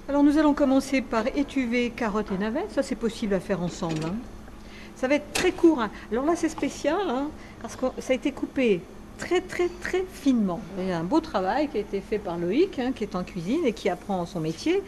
Alors nous allons commencer par étuver carottes et navets, ça c'est possible à faire ensemble, hein. Ça va être très court, hein. Alors là c'est spécial, hein, parce que ça a été coupé très finement. Il y a un beau travail qui a été fait par Loïc, hein, qui est en cuisine et qui apprend son métier.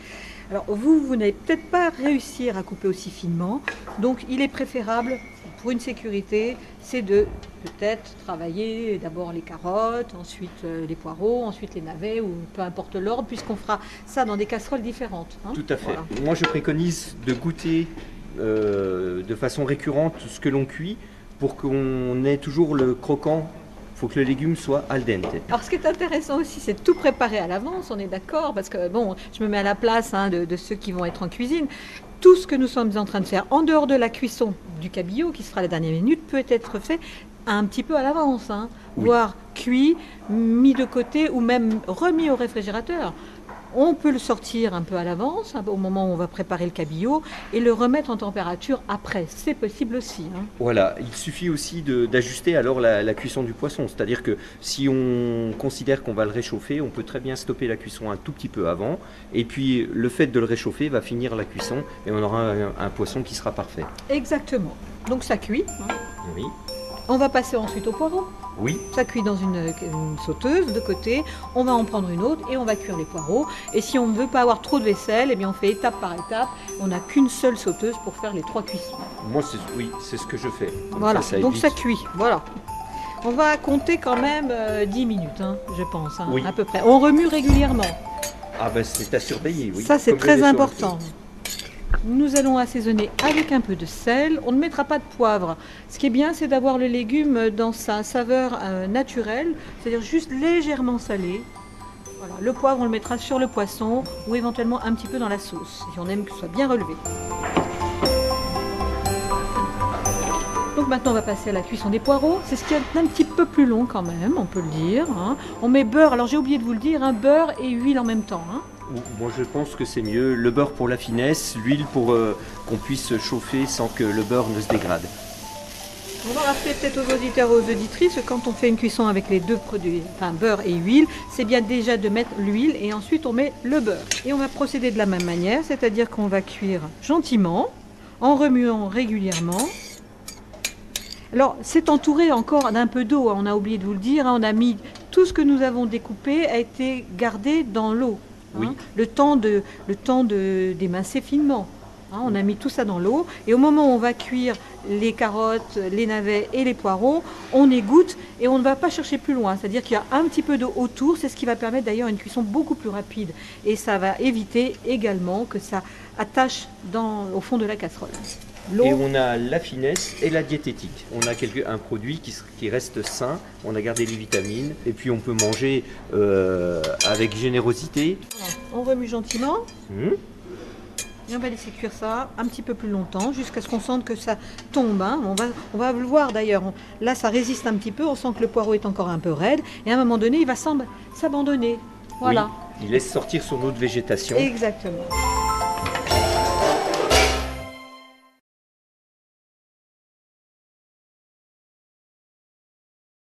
Alors vous n'allez peut-être pas réussir à couper aussi finement, donc il est préférable, pour une sécurité, c'est de peut-être travailler d'abord les carottes, ensuite les poireaux, ensuite les navets, ou peu importe l'ordre, puisqu'on fera ça dans des casseroles différentes, hein. Tout à fait. Voilà. Moi, je préconise de goûter de façon récurrente ce que l'on cuit pour qu'on ait toujours le croquant. Il faut que le légume soit al dente. Alors ce qui est intéressant aussi, c'est de tout préparer à l'avance, on est d'accord, parce que bon, je me mets à la place, hein, de ceux qui vont être en cuisine. Tout ce que nous sommes en train de faire, en dehors de la cuisson du cabillaud, qui se fera à la dernière minute, peut être fait un petit peu à l'avance, hein, Oui. voire cuit, mis de côté ou même remis au réfrigérateur. On peut le sortir un peu à l'avance, hein, au moment où on va préparer le cabillaud, et le remettre en température après. C'est possible aussi, hein. Voilà, il suffit aussi d'ajuster alors la cuisson du poisson. C'est-à-dire que si on considère qu'on va le réchauffer, on peut très bien stopper la cuisson un tout petit peu avant. Et puis le fait de le réchauffer va finir la cuisson et on aura un poisson qui sera parfait. Exactement. Donc ça cuit, hein. Oui. On va passer ensuite au poireau. Oui. Ça cuit dans une sauteuse de côté, on va en prendre une autre et on va cuire les poireaux. Et si on ne veut pas avoir trop de vaisselle, eh bien on fait étape par étape. On n'a qu'une seule sauteuse pour faire les 3 cuissons. Moi, oui, c'est ce que je fais. Donc Voilà, donc évite. ça cuit. Voilà. On va compter quand même 10 minutes, hein, je pense, hein, Oui. à peu près. On remue régulièrement. Ah ben c'est à surveiller, oui. Ça, c'est Comme je très l'ai sur le important. Nous allons assaisonner avec un peu de sel. On ne mettra pas de poivre. Ce qui est bien, c'est d'avoir le légume dans sa saveur naturelle, c'est-à-dire juste légèrement salé. Voilà. Le poivre, on le mettra sur le poisson ou éventuellement un petit peu dans la sauce, si on aime que ce soit bien relevé. Donc maintenant, on va passer à la cuisson des poireaux. C'est ce qui est un petit peu plus long quand même, on peut le dire, hein. On met beurre, alors j'ai oublié de vous le dire, hein, beurre et huile en même temps, hein. Moi je pense que c'est mieux le beurre pour la finesse, l'huile pour qu'on puisse chauffer sans que le beurre ne se dégrade. On va rappeler peut-être aux auditeurs et aux auditrices que quand on fait une cuisson avec les deux produits, enfin beurre et huile, c'est bien déjà de mettre l'huile et ensuite on met le beurre. Et on va procéder de la même manière, c'est-à-dire qu'on va cuire gentiment, en remuant régulièrement. Alors c'est entouré encore d'un peu d'eau, hein, on a oublié de vous le dire, hein, on a mis tout ce que nous avons découpé a été gardé dans l'eau, hein, Oui. le temps d'émincer finement. Hein, on a mis tout ça dans l'eau et au moment où on va cuire les carottes, les navets et les poireaux, on égoutte et on ne va pas chercher plus loin. C'est-à-dire qu'il y a un petit peu d'eau autour, c'est ce qui va permettre d'ailleurs une cuisson beaucoup plus rapide. Et ça va éviter également que ça attache au fond de la casserole. L'eau, Et on a la finesse et la diététique. On a un produit qui reste sain, on a gardé les vitamines et puis on peut manger avec générosité. on remue gentiment. Hum. Et on va laisser cuire ça un petit peu plus longtemps jusqu'à ce qu'on sente que ça tombe, hein. On va le voir d'ailleurs. Là, ça résiste un petit peu. On sent que le poireau est encore un peu raide. Et à un moment donné, il va s'abandonner. Voilà. Oui, il laisse sortir son eau de végétation. Exactement.